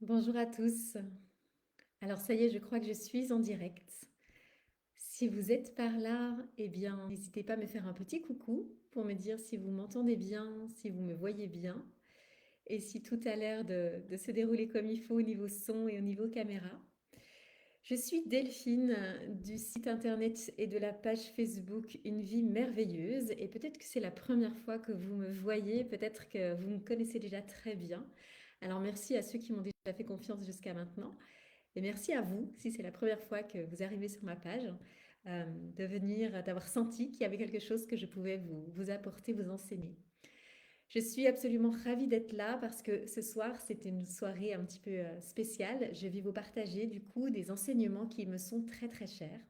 Bonjour à tous. Alors ça y est, je crois que je suis en direct. Si vous êtes par là, eh bien, n'hésitez pas à me faire un petit coucou pour me dire si vous m'entendez bien, si vous me voyez bien et si tout a l'air de se dérouler comme il faut au niveau son et au niveau caméra. Je suis Delphine du site internet et de la page Facebook Une vie merveilleuse et peut-être que c'est la première fois que vous me voyez, peut-être que vous me connaissez déjà très bien. Alors merci à ceux qui m'ont déjà fait confiance jusqu'à maintenant. Et merci à vous, si c'est la première fois que vous arrivez sur ma page, de venir, d'avoir senti qu'il y avait quelque chose que je pouvais vous apporter, vous enseigner. Je suis absolument ravie d'être là parce que ce soir, c'est une soirée un petit peu spéciale. Je vais vous partager du coup des enseignements qui me sont très très chers.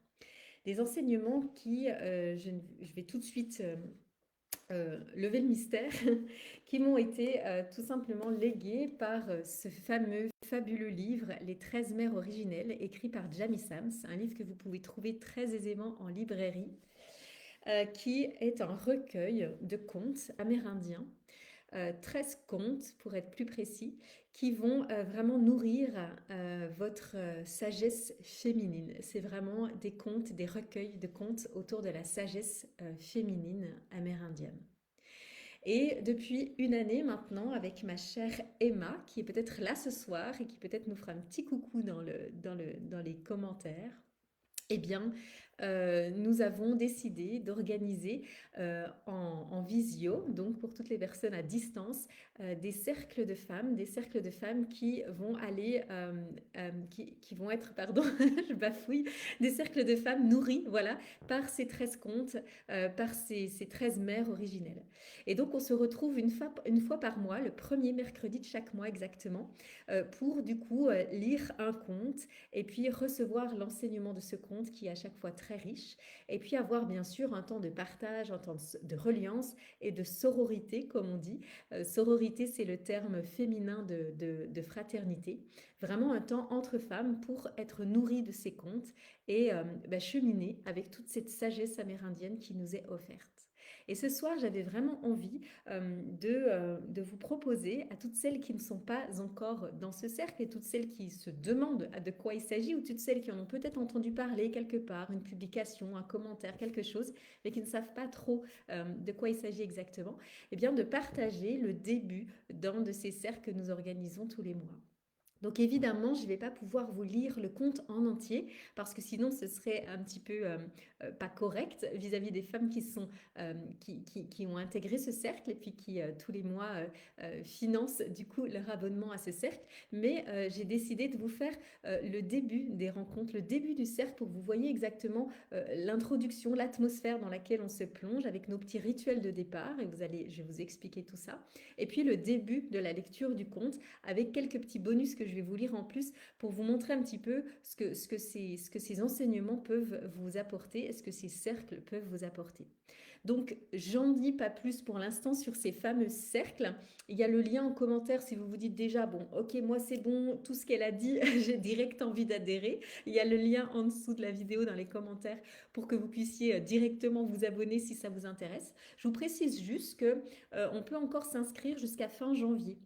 Des enseignements qui, je vais tout de suite lever le mystère, qui m'ont été tout simplement légués par ce fameux fabuleux livre Les 13 mères originelles, écrit par Jamie Sams, un livre que vous pouvez trouver très aisément en librairie, qui est un recueil de contes amérindiens, 13 contes pour être plus précis, qui vont vraiment nourrir votre sagesse féminine. C'est vraiment des contes, des recueils de contes autour de la sagesse féminine amérindienne. Et depuis une année maintenant, avec ma chère Emma, qui est peut-être là ce soir et qui peut-être nous fera un petit coucou dans les commentaires, eh bien, nous avons décidé d'organiser en visio, donc pour toutes les personnes à distance, des cercles de femmes qui vont aller, qui vont être, pardon, je bafouille, des cercles de femmes nourries, voilà, par ces 13 contes, par ces 13 mères originelles. Et donc, on se retrouve une fois par mois, le premier mercredi de chaque mois exactement, pour du coup lire un conte et puis recevoir l'enseignement de ce conte qui est à chaque fois très riche, et puis avoir bien sûr un temps de partage, un temps de reliance et de sororité, comme on dit. Sororité, c'est le terme féminin de fraternité. Vraiment un temps entre femmes pour être nourries de ces contes et cheminer avec toute cette sagesse amérindienne qui nous est offerte. Et ce soir, j'avais vraiment envie de vous proposer à toutes celles qui ne sont pas encore dans ce cercle et toutes celles qui se demandent de quoi il s'agit ou toutes celles qui en ont peut-être entendu parler quelque part, une publication, un commentaire, quelque chose, mais qui ne savent pas trop de quoi il s'agit exactement, eh bien de partager le début d'un de ces cercles que nous organisons tous les mois. Donc évidemment, je ne vais pas pouvoir vous lire le conte en entier parce que sinon ce serait un petit peu pas correct vis-à-vis des femmes qui sont qui ont intégré ce cercle et puis qui tous les mois financent du coup leur abonnement à ce cercle. Mais j'ai décidé de vous faire le début des rencontres, le début du cercle pour que vous voyez exactement l'introduction, l'atmosphère dans laquelle on se plonge avec nos petits rituels de départ et je vais vous expliquer tout ça. Et puis le début de la lecture du conte avec quelques petits bonus que je vais vous lire en plus pour vous montrer un petit peu ce que ces enseignements peuvent vous apporter et ce que ces cercles peuvent vous apporter. Donc, j'en dis pas plus pour l'instant sur ces fameux cercles. Il y a le lien en commentaire si vous vous dites déjà, bon, ok, moi c'est bon, tout ce qu'elle a dit, j'ai direct envie d'adhérer. Il y a le lien en dessous de la vidéo dans les commentaires pour que vous puissiez directement vous abonner si ça vous intéresse. Je vous précise juste que on peut encore s'inscrire jusqu'à fin janvier.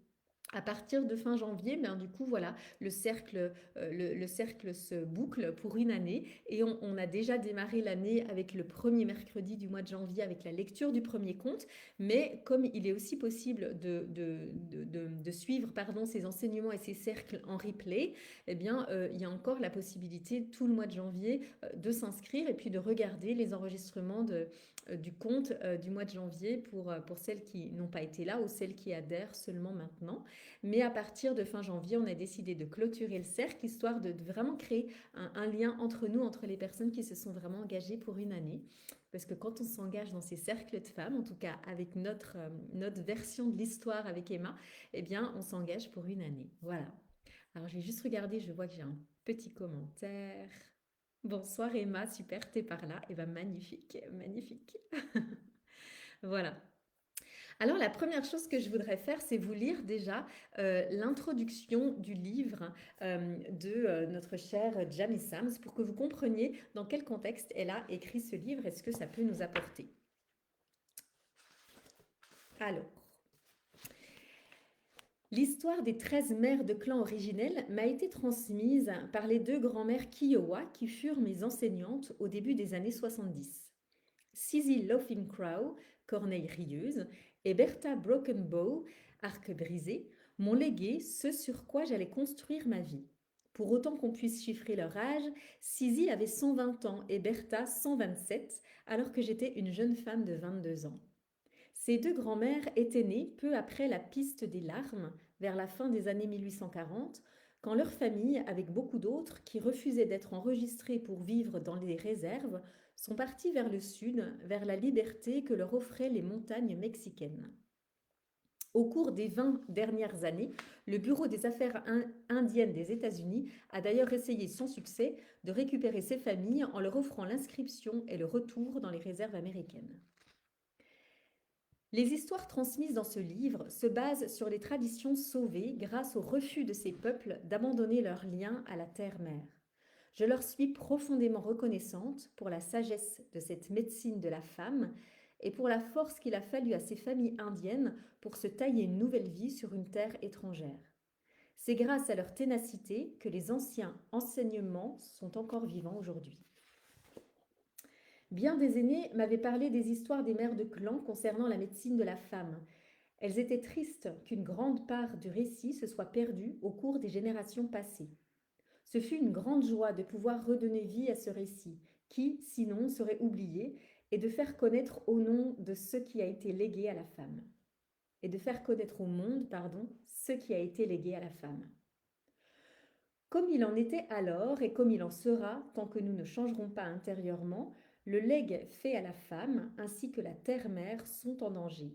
À partir de fin janvier, ben, du coup, voilà, le cercle se boucle pour une année et on a déjà démarré l'année avec le premier mercredi du mois de janvier avec la lecture du premier conte. Mais comme il est aussi possible de suivre pardon, ces enseignements et ces cercles en replay, eh bien, il y a encore la possibilité tout le mois de janvier de s'inscrire et puis de regarder les enregistrements du conte du mois de janvier pour celles qui n'ont pas été là ou celles qui adhèrent seulement maintenant. Mais à partir de fin janvier, on a décidé de clôturer le cercle, histoire de vraiment créer un lien entre nous, entre les personnes qui se sont vraiment engagées pour une année. Parce que quand on s'engage dans ces cercles de femmes, en tout cas avec notre version de l'histoire avec Emma, eh bien, on s'engage pour une année. Voilà. Alors, je vais juste regarder, je vois que j'ai un petit commentaire. Bonsoir Emma, super, t'es par là. Eh bien, magnifique, magnifique. Voilà. Alors, la première chose que je voudrais faire, c'est vous lire déjà l'introduction du livre de notre chère Jamie Sams pour que vous compreniez dans quel contexte elle a écrit ce livre et ce que ça peut nous apporter. Alors, L'histoire des 13 mères de clan originels m'a été transmise par les deux grands-mères Kiowa qui furent mes enseignantes au début des années 70. Sissy Laughing Crow, corneille rieuse, et Bertha Broken Bow, arc brisé, m'ont légué ce sur quoi j'allais construire ma vie. Pour autant qu'on puisse chiffrer leur âge, Sissy avait 120 ans et Bertha 127, alors que j'étais une jeune femme de 22 ans. Ces deux grands-mères étaient nées peu après la piste des larmes, vers la fin des années 1840, quand leur famille, avec beaucoup d'autres qui refusaient d'être enregistrés pour vivre dans les réserves, sont partis vers le sud, vers la liberté que leur offraient les montagnes mexicaines. Au cours des 20 dernières années, le Bureau des affaires indiennes des États-Unis a d'ailleurs essayé sans succès de récupérer ces familles en leur offrant l'inscription et le retour dans les réserves américaines. Les histoires transmises dans ce livre se basent sur les traditions sauvées grâce au refus de ces peuples d'abandonner leur lien à la terre-mère. Je leur suis profondément reconnaissante pour la sagesse de cette médecine de la femme et pour la force qu'il a fallu à ces familles indiennes pour se tailler une nouvelle vie sur une terre étrangère. C'est grâce à leur ténacité que les anciens enseignements sont encore vivants aujourd'hui. Bien des aînés m'avaient parlé des histoires des mères de clan concernant la médecine de la femme. Elles étaient tristes qu'une grande part du récit se soit perdue au cours des générations passées. Ce fut une grande joie de pouvoir redonner vie à ce récit, qui, sinon, serait oublié, et de faire connaître au nom de ce qui a été légué à la femme. Et de faire connaître au monde, ce qui a été légué à la femme. Comme il en était alors et comme il en sera tant que nous ne changerons pas intérieurement, le legs fait à la femme ainsi que la terre-mère sont en danger.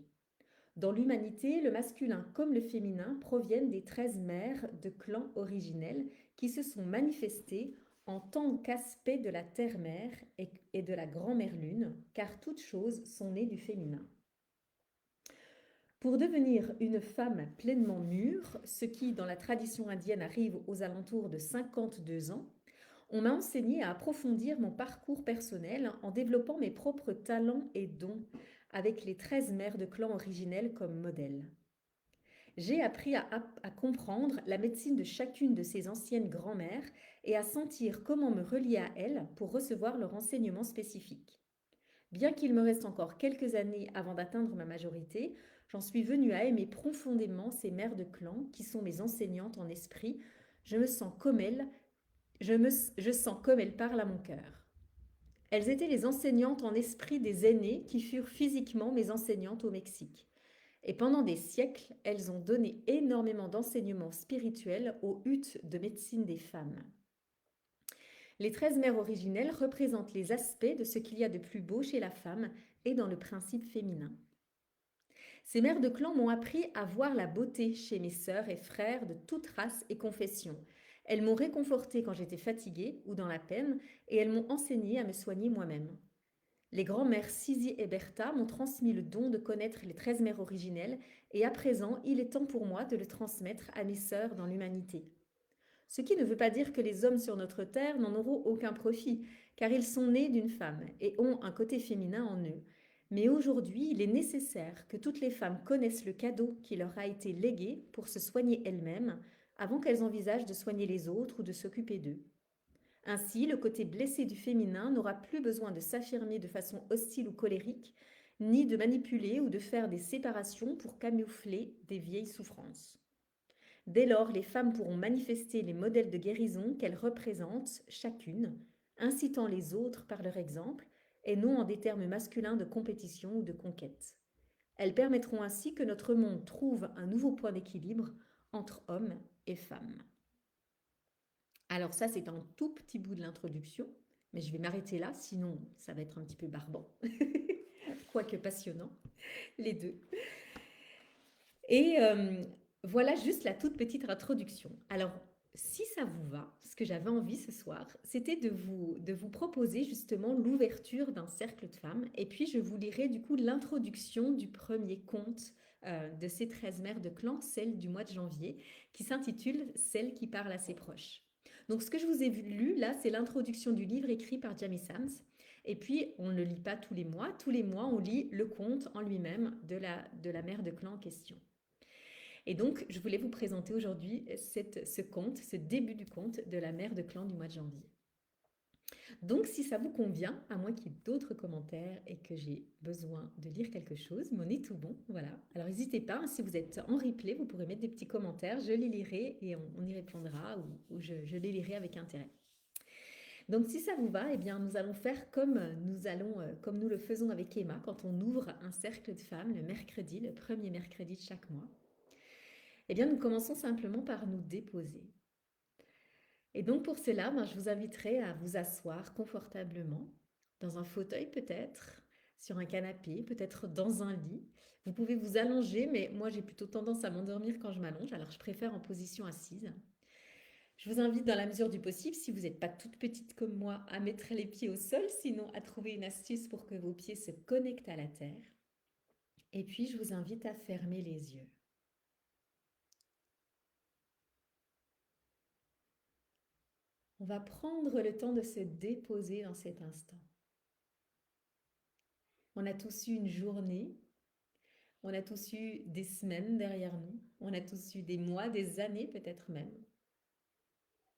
Dans l'humanité, le masculin comme le féminin proviennent des 13 mères de clans originels qui se sont manifestées en tant qu'aspect de la terre-mère et de la grand-mère lune, car toutes choses sont nées du féminin. Pour devenir une femme pleinement mûre, ce qui dans la tradition indienne arrive aux alentours de 52 ans, on m'a enseigné à approfondir mon parcours personnel en développant mes propres talents et dons avec les 13 mères de clan originels comme modèle. J'ai appris à comprendre la médecine de chacune de ces anciennes grand-mères et à sentir comment me relier à elles pour recevoir leur enseignement spécifique. Bien qu'il me reste encore quelques années avant d'atteindre ma majorité, j'en suis venue à aimer profondément ces mères de clan qui sont mes enseignantes en esprit. Je me sens comme elles, je sens comme elles parlent à mon cœur. Elles étaient les enseignantes en esprit des aînés qui furent physiquement mes enseignantes au Mexique. Et pendant des siècles, elles ont donné énormément d'enseignements spirituels aux huttes de médecine des femmes. Les 13 mères originelles représentent les aspects de ce qu'il y a de plus beau chez la femme et dans le principe féminin. Ces mères de clan m'ont appris à voir la beauté chez mes sœurs et frères de toute race et confession. Elles m'ont réconfortée quand j'étais fatiguée ou dans la peine et elles m'ont enseigné à me soigner moi-même. Les grands-mères Sissy et Bertha m'ont transmis le don de connaître les 13 mères originelles et à présent, il est temps pour moi de le transmettre à mes sœurs dans l'humanité. Ce qui ne veut pas dire que les hommes sur notre terre n'en auront aucun profit, car ils sont nés d'une femme et ont un côté féminin en eux. Mais aujourd'hui, il est nécessaire que toutes les femmes connaissent le cadeau qui leur a été légué pour se soigner elles-mêmes, avant qu'elles envisagent de soigner les autres ou de s'occuper d'eux. Ainsi, le côté blessé du féminin n'aura plus besoin de s'affirmer de façon hostile ou colérique, ni de manipuler ou de faire des séparations pour camoufler des vieilles souffrances. Dès lors, les femmes pourront manifester les modèles de guérison qu'elles représentent chacune, incitant les autres par leur exemple, et non en des termes masculins de compétition ou de conquête. Elles permettront ainsi que notre monde trouve un nouveau point d'équilibre entre hommes et femmes. Alors ça, c'est un tout petit bout de l'introduction, mais je vais m'arrêter là, sinon ça va être un petit peu barbant, quoique passionnant, les deux. Et voilà juste la toute petite introduction. Alors, si ça vous va, ce que j'avais envie ce soir, c'était de vous proposer justement l'ouverture d'un cercle de femmes. Et puis, je vous lirai du coup l'introduction du premier conte de ces 13 mères de clan, celle du mois de janvier, qui s'intitule « Celle qui parle à ses proches ». Donc, ce que je vous ai lu là, c'est l'introduction du livre écrit par Jamie Sams. Et puis, on ne le lit pas tous les mois. Tous les mois, on lit le conte en lui-même de la mère de clan en question. Et donc, je voulais vous présenter aujourd'hui ce conte, ce début du conte de la mère de clan du mois de janvier. Donc, si ça vous convient, à moins qu'il y ait d'autres commentaires et que j'ai besoin de lire quelque chose, mais on est tout bon, voilà. Alors, n'hésitez pas, hein, si vous êtes en replay, vous pourrez mettre des petits commentaires, je les lirai et on y répondra ou je les lirai avec intérêt. Donc, si ça vous va, eh bien, nous allons faire comme nous le faisons avec Emma quand on ouvre un cercle de femmes le mercredi, le premier mercredi de chaque mois. Eh bien, nous commençons simplement par nous déposer. Et donc pour cela, je vous inviterai à vous asseoir confortablement, dans un fauteuil peut-être, sur un canapé, peut-être dans un lit. Vous pouvez vous allonger, mais moi j'ai plutôt tendance à m'endormir quand je m'allonge, alors je préfère en position assise. Je vous invite dans la mesure du possible, si vous n'êtes pas toute petite comme moi, à mettre les pieds au sol, sinon à trouver une astuce pour que vos pieds se connectent à la terre. Et puis je vous invite à fermer les yeux. On va prendre le temps de se déposer dans cet instant. On a tous eu une journée, on a tous eu des semaines derrière nous, on a tous eu des mois, des années peut-être même.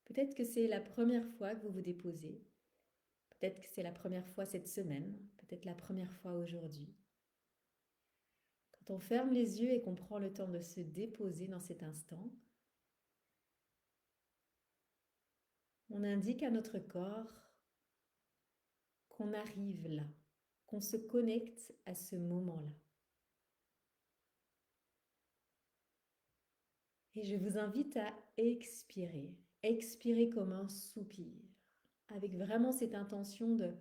Peut-être que c'est la première fois que vous vous déposez, peut-être que c'est la première fois cette semaine, peut-être la première fois aujourd'hui. Quand on ferme les yeux et qu'on prend le temps de se déposer dans cet instant, on indique à notre corps qu'on arrive là, qu'on se connecte à ce moment-là. Et je vous invite à expirer. Expirer comme un soupir, avec vraiment cette intention de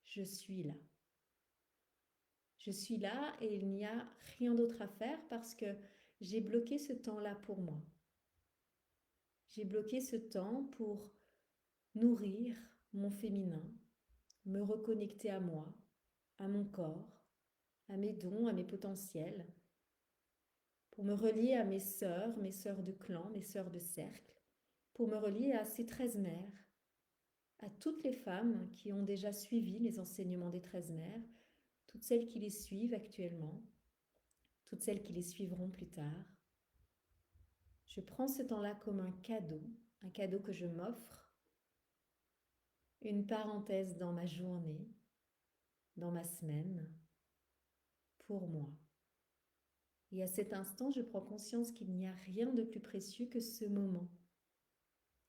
je suis là. Je suis là et il n'y a rien d'autre à faire parce que j'ai bloqué ce temps-là pour moi. J'ai bloqué ce temps pour nourrir mon féminin, me reconnecter à moi, à mon corps, à mes dons, à mes potentiels, pour me relier à mes sœurs de clan, mes sœurs de cercle, pour me relier à ces 13 mères, à toutes les femmes qui ont déjà suivi les enseignements des 13 mères, toutes celles qui les suivent actuellement, toutes celles qui les suivront plus tard. Je prends ce temps-là comme un cadeau que je m'offre, une parenthèse dans ma journée, dans ma semaine, pour moi. Et à cet instant, je prends conscience qu'il n'y a rien de plus précieux que ce moment,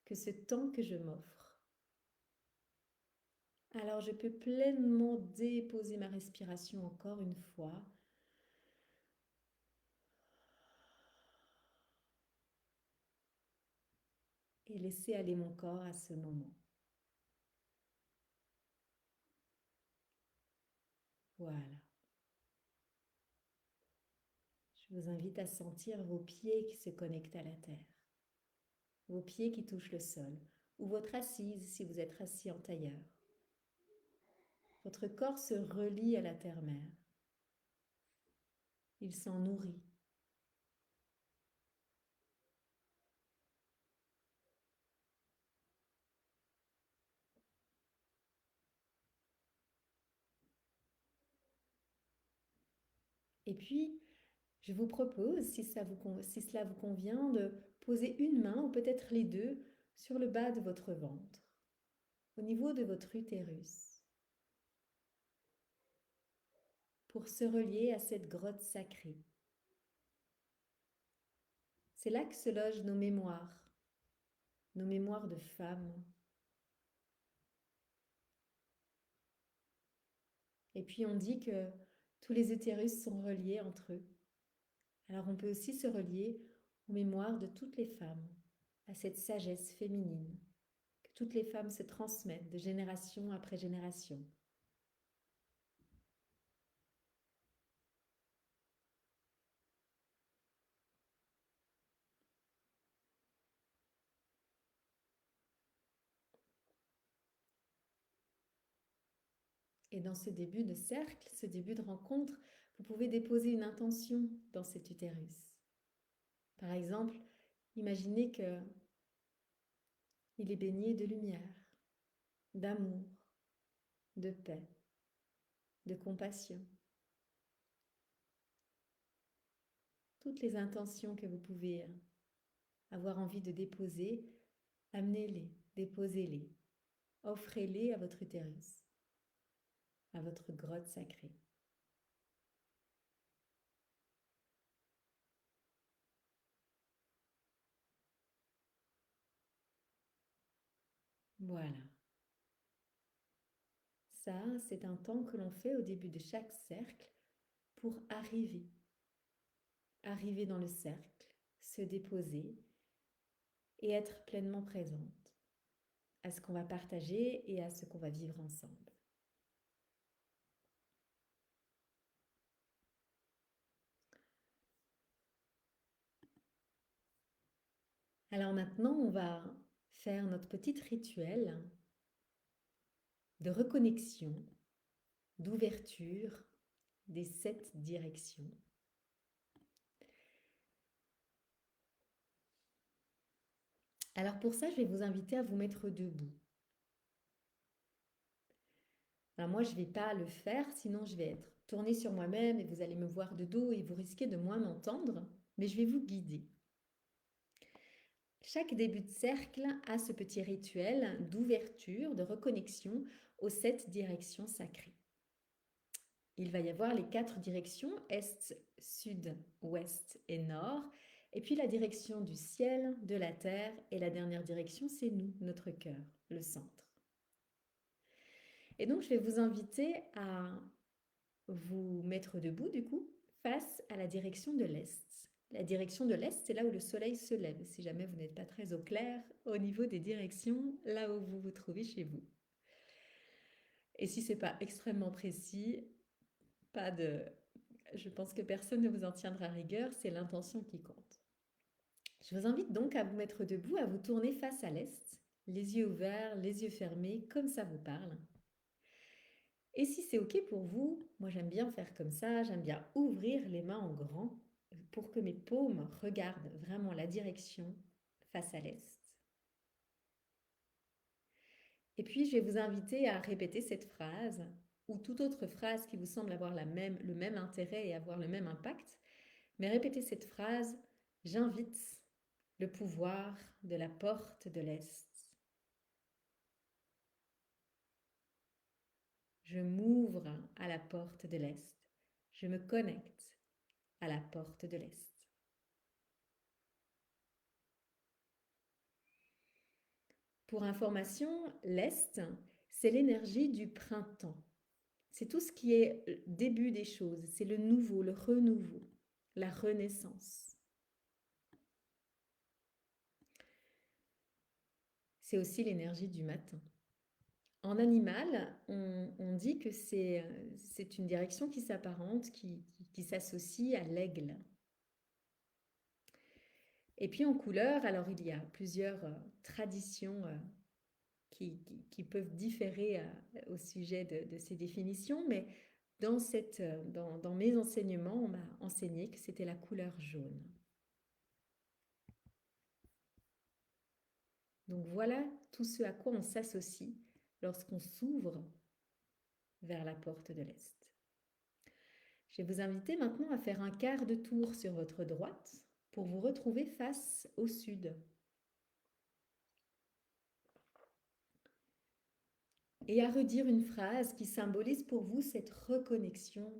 que ce temps que je m'offre. Alors je peux pleinement déposer ma respiration encore une fois et laisser aller mon corps à ce moment. Voilà. Je vous invite à sentir vos pieds qui se connectent à la terre, vos pieds qui touchent le sol, ou votre assise si vous êtes assis en tailleur. Votre corps se relie à la terre-mère. Il s'en nourrit. Et puis, je vous propose, si cela vous convient, de poser une main ou peut-être les deux sur le bas de votre ventre, au niveau de votre utérus, pour se relier à cette grotte sacrée. C'est là que se logent nos mémoires de femmes. Et puis on dit que tous les utérus sont reliés entre eux. Alors on peut aussi se relier aux mémoires de toutes les femmes, à cette sagesse féminine que toutes les femmes se transmettent de génération après génération. Et dans ce début de cercle, ce début de rencontre, vous pouvez déposer une intention dans cet utérus. Par exemple, imaginez que il est baigné de lumière, d'amour, de paix, de compassion. toutes les intentions que vous pouvez avoir envie de déposer, amenez-les, déposez-les, offrez-les à votre utérus, à votre grotte sacrée. Voilà. Ça, c'est un temps que l'on fait au début de chaque cercle pour arriver dans le cercle, se déposer et être pleinement présente à ce qu'on va partager et à ce qu'on va vivre ensemble. Alors maintenant, on va faire notre petit rituel de reconnexion, d'ouverture des 7 directions. Alors pour ça, je vais vous inviter à vous mettre debout. Alors moi, je ne vais pas le faire, sinon je vais être tournée sur moi-même et vous allez me voir de dos et vous risquez de moins m'entendre, mais je vais vous guider. Chaque début de cercle a ce petit rituel d'ouverture, de reconnexion aux 7 directions sacrées. Il va y avoir les 4 directions, est, sud, ouest et nord, et puis la direction du ciel, de la terre, et la dernière direction, c'est nous, notre cœur, le centre. Et donc, je vais vous inviter à vous mettre debout, du coup, face à la direction de l'est. La direction de l'est, c'est là où le soleil se lève, si jamais vous n'êtes pas très au clair au niveau des directions, là où vous vous trouvez chez vous. Et si ce n'est pas extrêmement précis, pas de... Je pense que personne ne vous en tiendra rigueur, c'est l'intention qui compte. Je vous invite donc à vous mettre debout, à vous tourner face à l'est, les yeux ouverts, les yeux fermés, comme ça vous parle. Et si c'est OK pour vous, moi j'aime bien faire comme ça, j'aime bien ouvrir les mains en grand pour que mes paumes regardent vraiment la direction face à l'est. Et puis je vais vous inviter à répéter cette phrase ou toute autre phrase qui vous semble avoir le même intérêt et avoir le même impact. Mais répétez cette phrase, j'invite le pouvoir de la porte de l'Est. Je m'ouvre à la porte de l'Est. Je me connecte à la porte de l'Est. Pour information, l'Est, c'est l'énergie du printemps. C'est tout ce qui est début des choses, c'est le nouveau, le renouveau, la renaissance. C'est aussi l'énergie du matin. En animal, on dit que c'est une direction qui s'apparente, qui s'associe à l'aigle. Et puis en couleur, alors il y a plusieurs traditions qui peuvent différer au sujet de ces définitions, mais dans mes enseignements, on m'a enseigné que c'était la couleur jaune. Donc voilà tout ce à quoi on s'associe lorsqu'on s'ouvre vers la porte de l'Est. Je vais vous inviter maintenant à faire un quart de tour sur votre droite pour vous retrouver face au sud. Et à redire une phrase qui symbolise pour vous cette reconnexion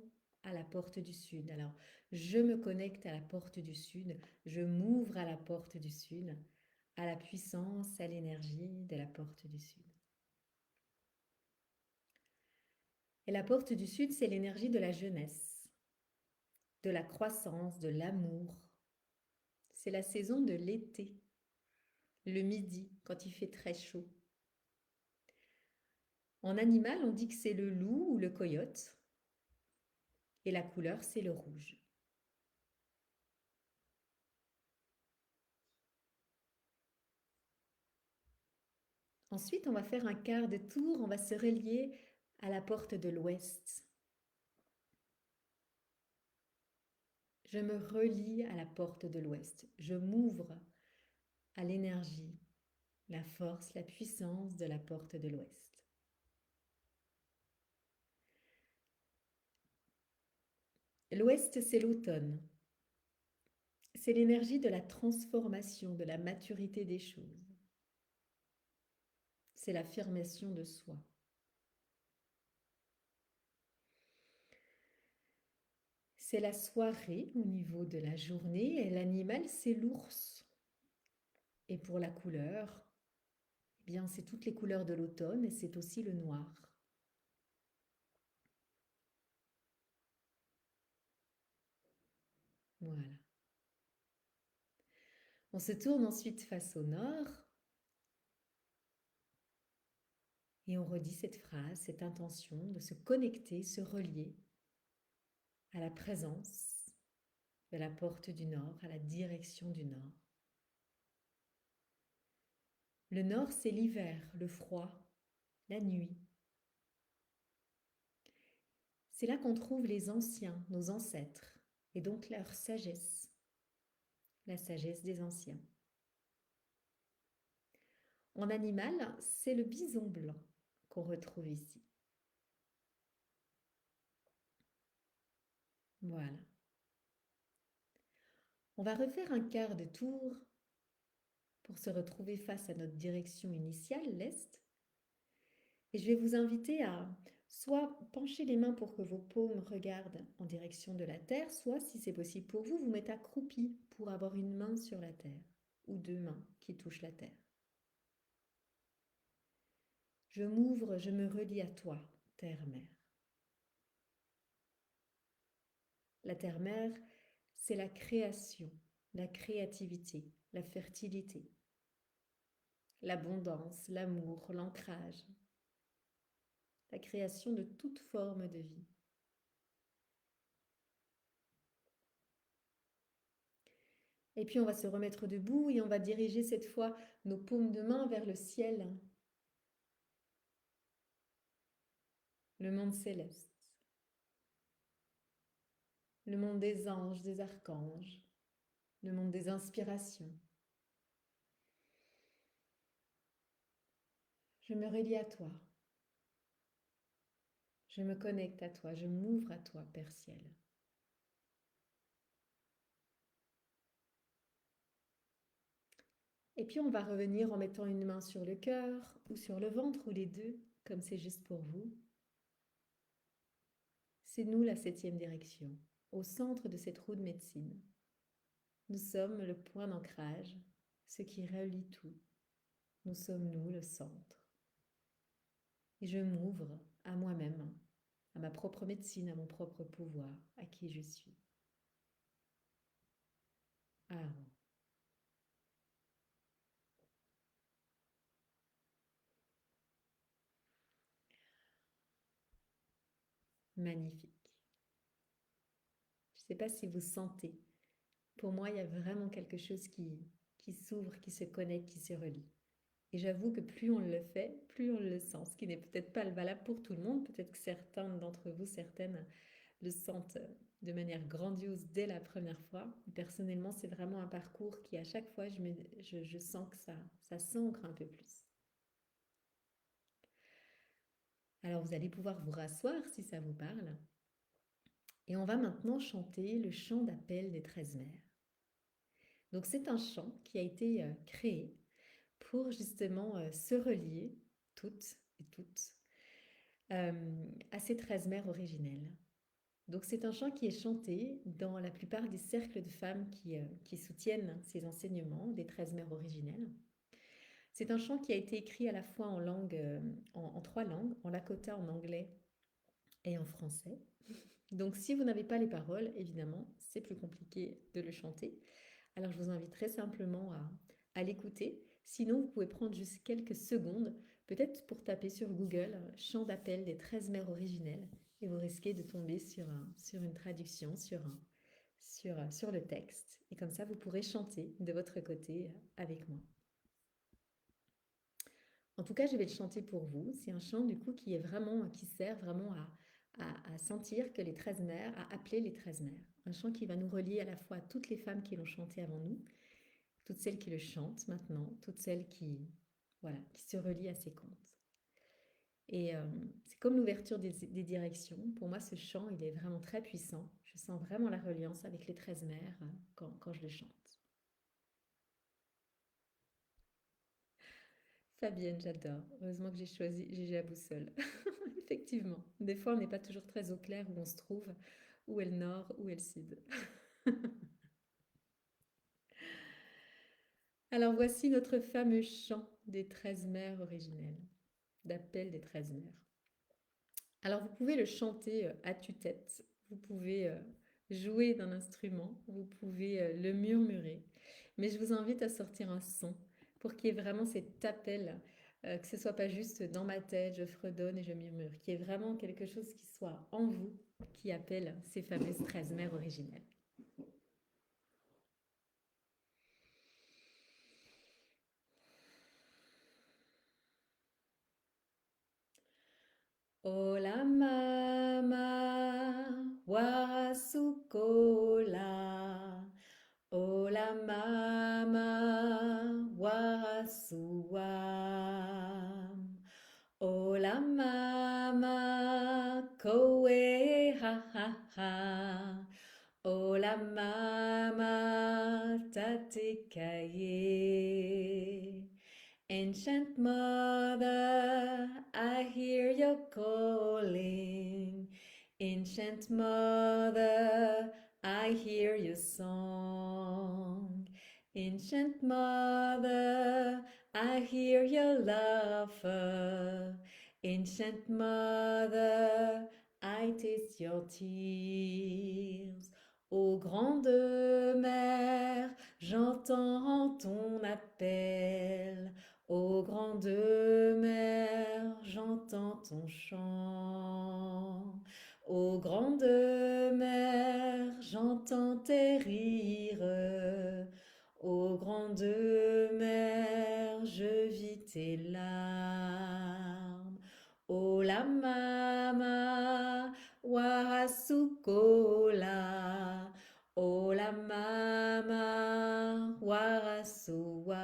à la porte du sud. Alors, je me connecte à la porte du sud, je m'ouvre à la porte du sud, à la puissance, à l'énergie de la porte du sud. Et la porte du sud, c'est l'énergie de la jeunesse, de la croissance, de l'amour. C'est la saison de l'été, le midi, quand il fait très chaud. En animal, on dit que c'est le loup ou le coyote, et la couleur, c'est le rouge. Ensuite, on va faire un quart de tour, on va se relier à la porte de l'ouest. Je me relie à la porte de l'ouest. Je m'ouvre à l'énergie, la force, la puissance de la porte de l'ouest. L'ouest, c'est l'automne. c'est l'énergie de la transformation, de la maturité des choses. C'est l'affirmation de soi. C'est la soirée au niveau de la journée et l'animal, c'est l'ours. Et pour la couleur, eh bien, c'est toutes les couleurs de l'automne et c'est aussi le noir. Voilà. On se tourne ensuite face au nord et on redit cette phrase, cette intention de se connecter, se relier à la présence de la porte du nord, à la direction du nord. Le nord, c'est l'hiver, le froid, la nuit. C'est là qu'on trouve les anciens, nos ancêtres, et donc leur sagesse, la sagesse des anciens. En animal, c'est le bison blanc qu'on retrouve ici. Voilà. On va refaire un quart de tour pour se retrouver face à notre direction initiale, l'Est. Et je vais vous inviter à soit pencher les mains pour que vos paumes regardent en direction de la terre, soit, si c'est possible pour vous, vous mettre accroupi pour avoir une main sur la terre ou deux mains qui touchent la terre. Je m'ouvre, je me relie à toi, terre-mère. La terre-mère, c'est la création, la créativité, la fertilité, l'abondance, l'amour, l'ancrage, la création de toute forme de vie. Et puis on va se remettre debout et on va diriger cette fois nos paumes de main vers le ciel, le monde céleste, le monde des anges, des archanges, le monde des inspirations. Je me relie à toi. Je me connecte à toi, je m'ouvre à toi, Père Ciel. Et puis on va revenir en mettant une main sur le cœur ou sur le ventre ou les deux, comme c'est juste pour vous. C'est nous la 7e direction, au centre de cette roue de médecine. Nous sommes le point d'ancrage, ce qui relie tout. Nous sommes nous le centre. Et je m'ouvre à moi-même, à ma propre médecine, à mon propre pouvoir, à qui je suis. Ah, magnifique. Je ne sais pas si vous sentez. Pour moi, il y a vraiment quelque chose qui s'ouvre, qui se connecte, qui se relie. Et j'avoue que plus on le fait, plus on le sent, ce qui n'est peut-être pas valable pour tout le monde. Peut-être que certains d'entre vous, certaines, le sentent de manière grandiose dès la première fois. Personnellement, c'est vraiment un parcours qui, à chaque fois, je sens que ça s'ancre un peu plus. Alors, vous allez pouvoir vous rasseoir si ça vous parle. Et on va maintenant chanter le chant d'appel des 13 mères. Donc, c'est un chant qui a été créé pour justement se relier toutes et toutes à ces 13 mères originelles. Donc c'est un chant qui est chanté dans la plupart des cercles de femmes qui soutiennent ces enseignements des 13 mères originelles. C'est un chant qui a été écrit à la fois en langue, en 3 langues, en lakota, en anglais et en français. Donc si vous n'avez pas les paroles, évidemment, c'est plus compliqué de le chanter. Alors je vous invite très simplement à l'écouter. Sinon, vous pouvez prendre juste quelques secondes, peut-être pour taper sur Google chant d'appel des 13 mères originelles, et vous risquez de tomber sur une traduction, sur le texte. Et comme ça, vous pourrez chanter de votre côté avec moi. En tout cas, je vais le chanter pour vous. C'est un chant du coup qui sert vraiment à sentir que les 13 mères, à appeler les 13 mères. Un chant qui va nous relier à la fois à toutes les femmes qui l'ont chanté avant nous, toutes celles qui le chantent maintenant, toutes celles qui se relient à ces contes. Et c'est comme l'ouverture des directions. Pour moi, ce chant, il est vraiment très puissant. Je sens vraiment la reliance avec les 13 mers quand je le chante. Fabienne, j'adore. Heureusement que j'ai choisi Gégé la boussole. Effectivement. Des fois, on n'est pas toujours très au clair où on se trouve, où est le nord, où est le sud. Alors voici notre fameux chant des 13 mers originelles, d'appel des 13 mers. Alors vous pouvez le chanter à tue-tête, vous pouvez jouer d'un instrument, vous pouvez le murmurer, mais je vous invite à sortir un son pour qu'il y ait vraiment cet appel, que ce soit pas juste dans ma tête, je fredonne et je murmure, qu'il y ait vraiment quelque chose qui soit en vous, qui appelle ces fameuses 13 mers originelles. Ola mama warasukola. Ola mama warasuam. Ola mama koe ha ha ha. Ola mama tatikaye. Ancient mother, I hear your calling. Ancient mother, I hear your song. Ancient mother, I hear your laughter. Ancient mother, I taste your tears. Ô grande mère, j'entends ton appel. Ô grande mère, j'entends ton chant. Ô grande mère, j'entends tes rires. Ô grande mère, je vis tes larmes. Ô la mama, warasukola. O la mama warasuam.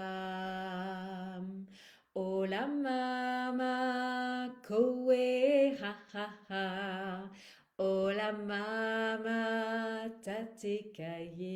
O la mama koe ha ha ha. O la mama tatekaye.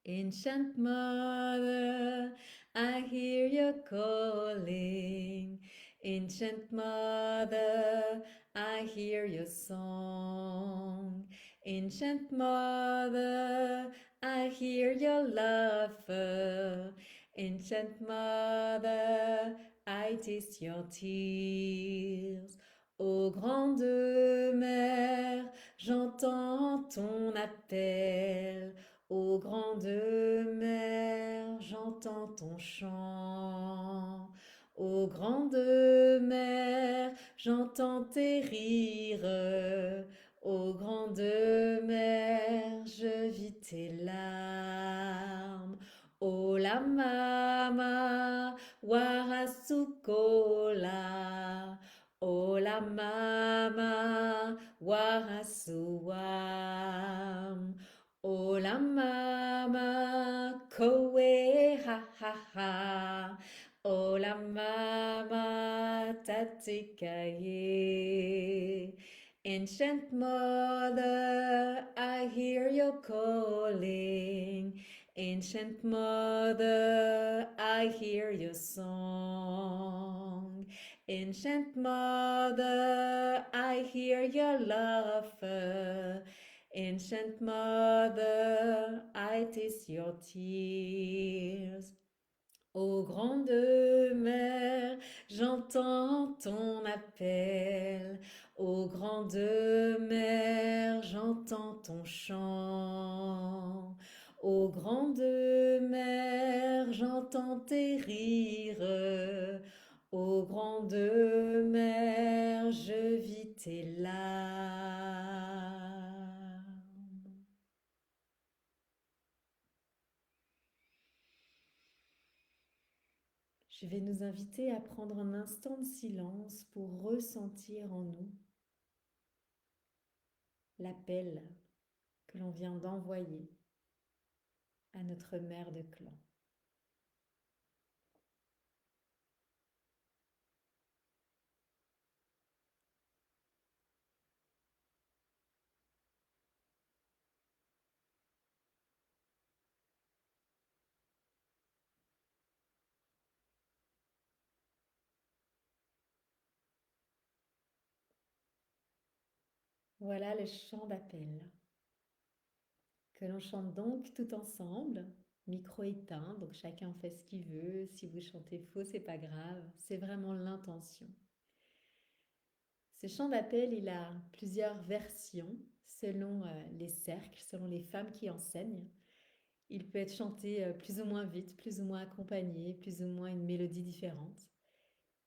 Ancient mother, I hear your calling. Ancient mother, I hear your song. Ancient mother, I hear your laughter. Ancient mother, I taste your tears. Ô grande mère, j'entends ton appel. Ô grande mère, j'entends ton chant. Ô grande mère, j'entends tes rires. Ô grande mère, je vis tes larmes. Ô la mama, warasukola. Ô la mama, warasuam. O la mama koe ha ha ha. O la mama tatikaye. Ancient mother, I hear your calling. Ancient mother, I hear your song. Ancient mother, I hear your laughter. Ancient mother, I taste your tears. Ô grande mère, j'entends ton appel. Ô grande mère, j'entends ton chant. Ô grande mère, j'entends tes rires. Ô grande mère, je vis tes larmes. Je vais nous inviter à prendre un instant de silence pour ressentir en nous l'appel que l'on vient d'envoyer à notre mère de clan. Voilà le chant d'appel que l'on chante donc tout ensemble, micro éteint, donc chacun fait ce qu'il veut. Si vous chantez faux, c'est pas grave, c'est vraiment l'intention. Ce chant d'appel, il a plusieurs versions selon les cercles, selon les femmes qui enseignent. Il peut être chanté plus ou moins vite, plus ou moins accompagné, plus ou moins une mélodie différente.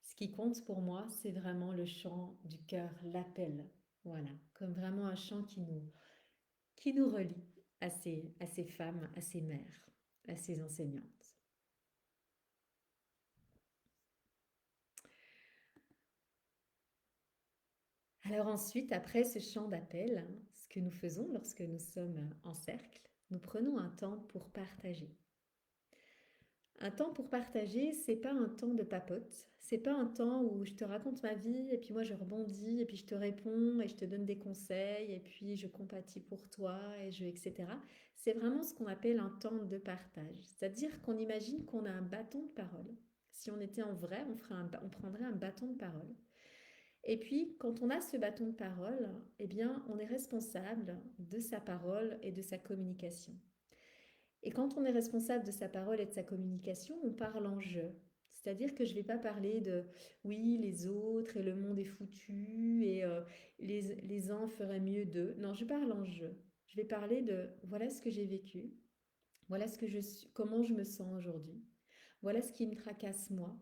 Ce qui compte pour moi, c'est vraiment le chant du cœur, l'appel. Voilà, comme vraiment un chant qui nous relie à ces femmes, à ces mères, à ces enseignantes. Alors ensuite, après ce chant d'appel, ce que nous faisons lorsque nous sommes en cercle, nous prenons un temps pour partager. Un temps pour partager, c'est pas un temps de papote, c'est pas un temps où je te raconte ma vie et puis moi je rebondis et puis je te réponds et je te donne des conseils et puis je compatis pour toi etc. C'est vraiment ce qu'on appelle un temps de partage. C'est-à-dire qu'on imagine qu'on a un bâton de parole. Si on était en vrai, on prendrait un bâton de parole. Et puis, quand on a ce bâton de parole, eh bien, on est responsable de sa parole et de sa communication. Et quand on est responsable de sa parole et de sa communication, on parle en je. C'est-à-dire que je ne vais pas parler de oui, les autres et le monde est foutu et les uns feraient mieux d'eux. Non, je parle en je. Je vais parler de voilà ce que j'ai vécu, voilà ce que je suis, comment je me sens aujourd'hui, voilà ce qui me tracasse moi,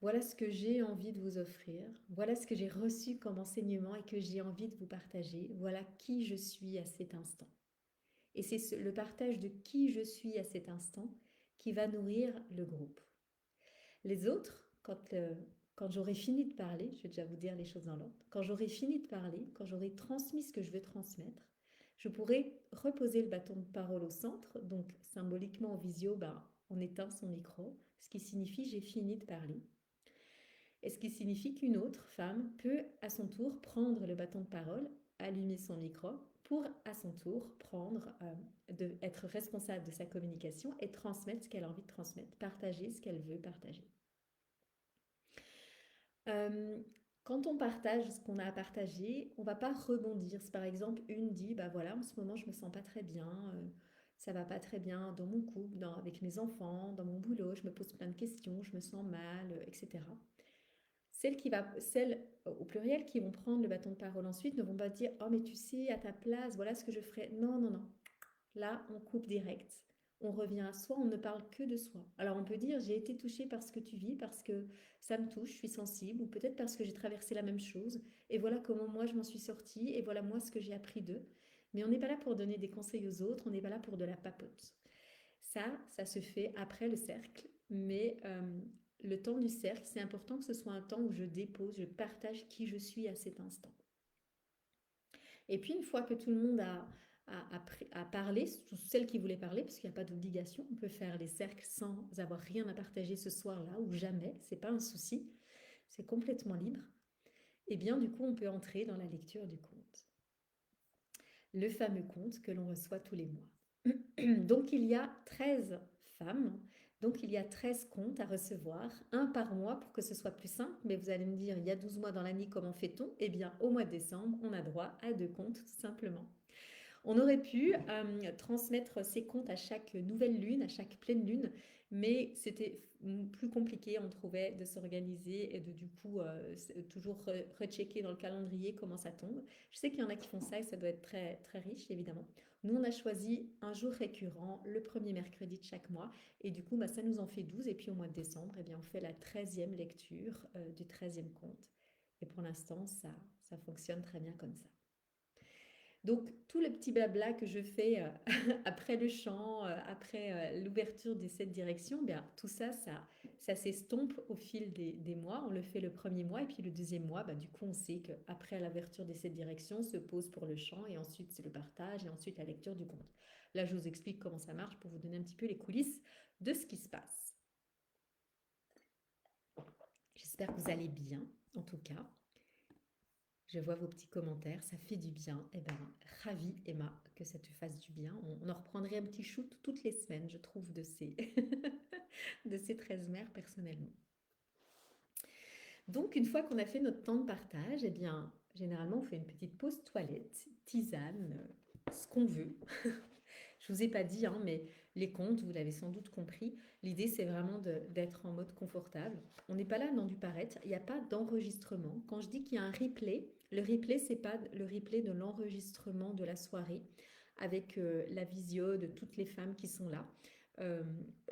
voilà ce que j'ai envie de vous offrir, voilà ce que j'ai reçu comme enseignement et que j'ai envie de vous partager, voilà qui je suis à cet instant. Et c'est le partage de qui je suis à cet instant qui va nourrir le groupe. Les autres, quand j'aurai fini de parler, je vais déjà vous dire les choses dans l'ordre, quand j'aurai fini de parler, quand j'aurai transmis ce que je veux transmettre, je pourrai reposer le bâton de parole au centre, donc symboliquement en visio, ben, on éteint son micro, ce qui signifie j'ai fini de parler. Et ce qui signifie qu'une autre femme peut à son tour prendre le bâton de parole, allumer son micro pour à son tour être responsable de sa communication et transmettre ce qu'elle a envie de transmettre, partager ce qu'elle veut partager. Euh, Quand on partage ce qu'on a à partager, on ne va pas rebondir. Si par exemple une dit, bah voilà, en ce moment je me sens pas très bien, ça va pas très bien dans mon couple, avec mes enfants, dans mon boulot, je me pose plein de questions, je me sens mal, etc. Celles au pluriel qui vont prendre le bâton de parole ensuite ne vont pas dire oh mais tu sais à ta place voilà ce que je ferais. Non non non. Là on coupe direct. On revient à soi, on ne parle que de soi. Alors on peut dire j'ai été touchée par ce que tu vis parce que ça me touche, je suis sensible ou peut-être parce que j'ai traversé la même chose et voilà comment moi je m'en suis sortie et voilà moi ce que j'ai appris d'eux. Mais on n'est pas là pour donner des conseils aux autres, on n'est pas là pour de la papote. Ça se fait après le cercle, mais le temps du cercle, c'est important que ce soit un temps où je dépose, je partage qui je suis à cet instant. Et puis, une fois que tout le monde a parlé, celles qui voulaient parler, parce qu'il n'y a pas d'obligation, on peut faire les cercles sans avoir rien à partager ce soir-là ou jamais, c'est pas un souci, c'est complètement libre. Et bien, du coup, on peut entrer dans la lecture du conte. Le fameux conte que l'on reçoit tous les mois. Donc il y a 13 femmes, donc il y a 13 contes à recevoir, un par mois pour que ce soit plus simple, mais vous allez me dire, il y a 12 mois dans l'année, comment fait-on? Eh bien, au mois de décembre, on a droit à 2 contes, tout simplement. On aurait pu transmettre ces comptes à chaque nouvelle lune, à chaque pleine lune, mais c'était plus compliqué, on trouvait, de s'organiser et de du coup toujours rechecker dans le calendrier comment ça tombe. Je sais qu'il y en a qui font ça et ça doit être très, très riche, évidemment. Nous, on a choisi un jour récurrent, le premier mercredi de chaque mois, et du coup, bah, ça nous en fait 12. Et puis au mois de décembre, eh bien, on fait la 13e lecture du 13e conte. Et pour l'instant, ça fonctionne très bien comme ça. Donc, tout le petit blabla que je fais après le chant, après l'ouverture des 7 directions, bien, tout ça, ça s'estompe au fil des mois. On le fait le premier mois et puis le deuxième mois, bah, du coup, on sait qu'après l'ouverture des 7 directions, se pose pour le chant et ensuite c'est le partage et ensuite la lecture du conte. Là, je vous explique comment ça marche pour vous donner un petit peu les coulisses de ce qui se passe. J'espère que vous allez bien, en tout cas. Je vois vos petits commentaires, ça fait du bien. Eh bien, ravie Emma que ça te fasse du bien. On en reprendrait un petit shoot toutes les semaines, je trouve, de ces, de ces 13 mères personnellement. Donc, une fois qu'on a fait notre temps de partage, eh bien, généralement, on fait une petite pause toilette, tisane, ce qu'on veut. Je vous ai pas dit, hein, mais les contes, vous l'avez sans doute compris, l'idée c'est vraiment d'être en mode confortable. On n'est pas là dans du paraître, il n'y a pas d'enregistrement. Quand je dis qu'il y a un replay, le replay c'est pas le replay de l'enregistrement de la soirée avec la visio de toutes les femmes qui sont là. Euh,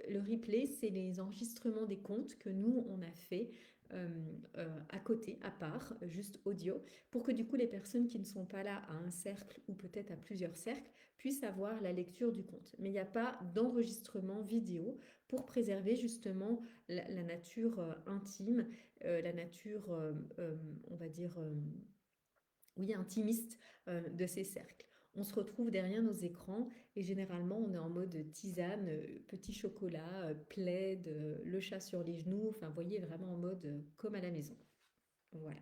le replay c'est les enregistrements des contes que nous on a fait euh, à côté, à part, juste audio, pour que du coup les personnes qui ne sont pas là à un cercle ou peut-être à plusieurs cercles puissent avoir la lecture du conte. Mais il n'y a pas d'enregistrement vidéo pour préserver justement la nature intime, la nature, on va dire, oui, intimiste de ces cercles. On se retrouve derrière nos écrans et généralement on est en mode tisane, petit chocolat, plaid, le chat sur les genoux, enfin vous voyez vraiment en mode comme à la maison. Voilà.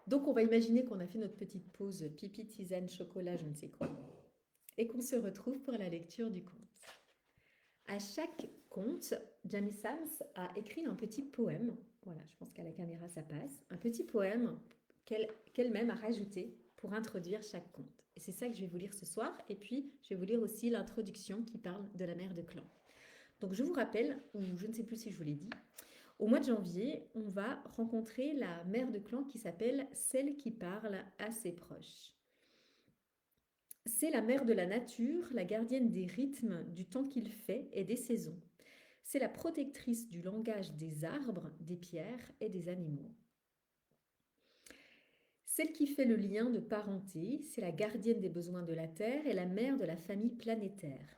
Donc on va imaginer qu'on a fait notre petite pause pipi, tisane, chocolat, je ne sais quoi, et qu'on se retrouve pour la lecture du conte. À chaque conte, Jamie Sams a écrit un petit poème. Voilà, je pense qu'à la caméra ça passe. Un petit poème qu'elle-même a rajouté pour introduire chaque conte. Et c'est ça que je vais vous lire ce soir. Et puis, je vais vous lire aussi l'introduction qui parle de la mère de clan. Donc, je vous rappelle, ou je ne sais plus si je vous l'ai dit, au mois de janvier, on va rencontrer la mère de clan qui s'appelle Celle qui parle à ses proches. C'est la mère de la nature, la gardienne des rythmes, du temps qu'il fait et des saisons. C'est la protectrice du langage des arbres, des pierres et des animaux. Celle qui fait le lien de parenté, c'est la gardienne des besoins de la Terre et la mère de la famille planétaire.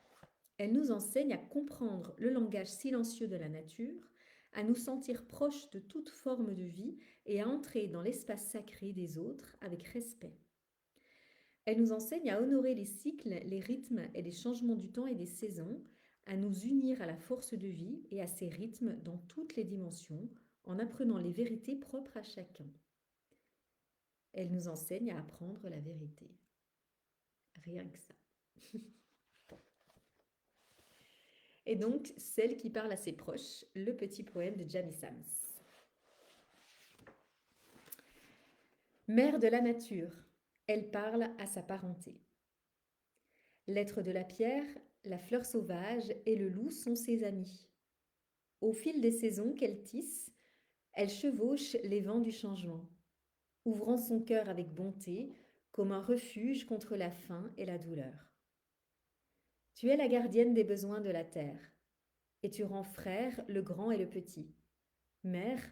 Elle nous enseigne à comprendre le langage silencieux de la nature, à nous sentir proches de toute forme de vie et à entrer dans l'espace sacré des autres avec respect. Elle nous enseigne à honorer les cycles, les rythmes et les changements du temps et des saisons, à nous unir à la force de vie et à ces rythmes dans toutes les dimensions, en apprenant les vérités propres à chacun. Elle nous enseigne à apprendre la vérité. Rien que ça. Et donc, Celle qui parle à ses proches, le petit poème de Jamie Sams. Mère de la nature, elle parle à sa parenté. L'être de la pierre, la fleur sauvage et le loup sont ses amis. Au fil des saisons qu'elle tisse, elle chevauche les vents du changement, ouvrant son cœur avec bonté comme un refuge contre la faim et la douleur. Tu es la gardienne des besoins de la terre, et tu rends frères le grand et le petit. Mère,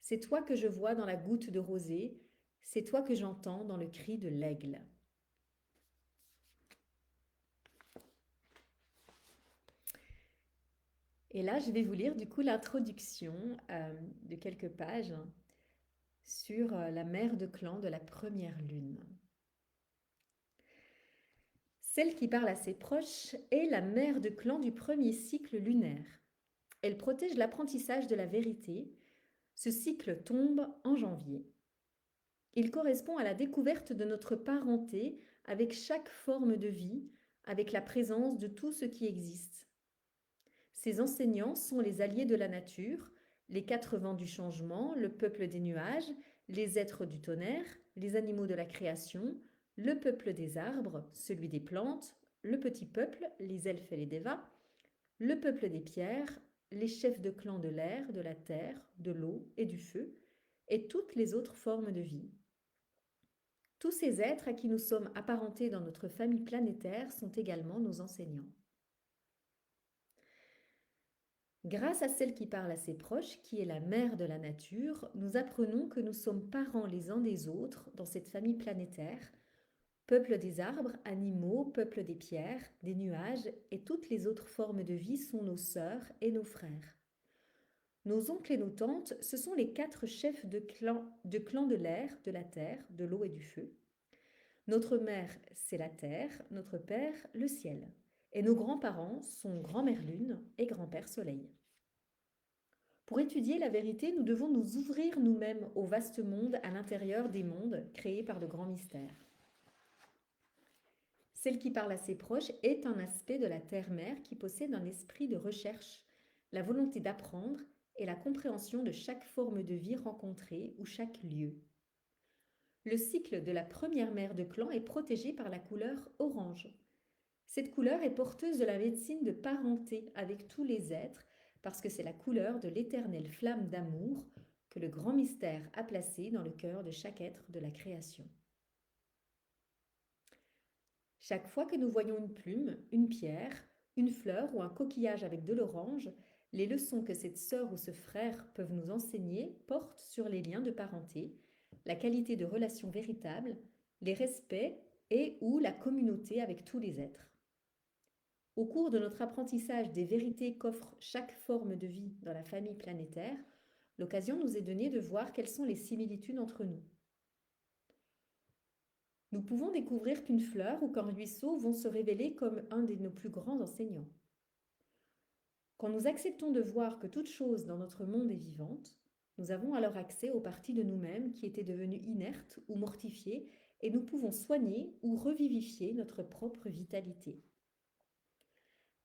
c'est toi que je vois dans la goutte de rosée, c'est toi que j'entends dans le cri de l'aigle. Et là, je vais vous lire du coup l'introduction de quelques pages sur la mère de clan de la première lune. Celle qui parle à ses proches est la mère de clan du premier cycle lunaire. Elle protège l'apprentissage de la vérité. Ce cycle tombe en janvier. Il correspond à la découverte de notre parenté avec chaque forme de vie, avec la présence de tout ce qui existe. Ces enseignants sont les alliés de la nature, les quatre vents du changement, le peuple des nuages, les êtres du tonnerre, les animaux de la création, le peuple des arbres, celui des plantes, le petit peuple, les elfes et les dévas, le peuple des pierres, les chefs de clan de l'air, de la terre, de l'eau et du feu, et toutes les autres formes de vie. Tous ces êtres à qui nous sommes apparentés dans notre famille planétaire sont également nos enseignants. Grâce à celle qui parle à ses proches, qui est la mère de la nature, nous apprenons que nous sommes parents les uns des autres dans cette famille planétaire, peuple des arbres, animaux, peuple des pierres, des nuages et toutes les autres formes de vie sont nos sœurs et nos frères. Nos oncles et nos tantes, ce sont les quatre chefs de clan de l'air, de la terre, de l'eau et du feu. Notre mère, c'est la terre, notre père, le ciel. Et nos grands-parents sont grand-mère lune et grand-père soleil. Pour étudier la vérité, nous devons nous ouvrir nous-mêmes au vaste monde à l'intérieur des mondes créés par le grand mystère. Celle qui parle à ses proches est un aspect de la terre-mère qui possède un esprit de recherche, la volonté d'apprendre et la compréhension de chaque forme de vie rencontrée ou chaque lieu. le cycle de la première mère de clan est protégé par la couleur orange. Cette couleur est porteuse de la médecine de parenté avec tous les êtres, parce que c'est la couleur de l'éternelle flamme d'amour que le grand mystère a placée dans le cœur de chaque être de la création. Chaque fois que nous voyons une plume, une pierre, une fleur ou un coquillage avec de l'orange, les leçons que cette sœur ou ce frère peuvent nous enseigner portent sur les liens de parenté, la qualité de relation véritable, les respects et ou la communauté avec tous les êtres. Au cours de notre apprentissage des vérités qu'offre chaque forme de vie dans la famille planétaire, l'occasion nous est donnée de voir quelles sont les similitudes entre nous. Nous pouvons découvrir qu'une fleur ou qu'un ruisseau vont se révéler comme un de nos plus grands enseignants. Quand nous acceptons de voir que toute chose dans notre monde est vivante, nous avons alors accès aux parties de nous-mêmes qui étaient devenues inertes ou mortifiées et nous pouvons soigner ou revivifier notre propre vitalité.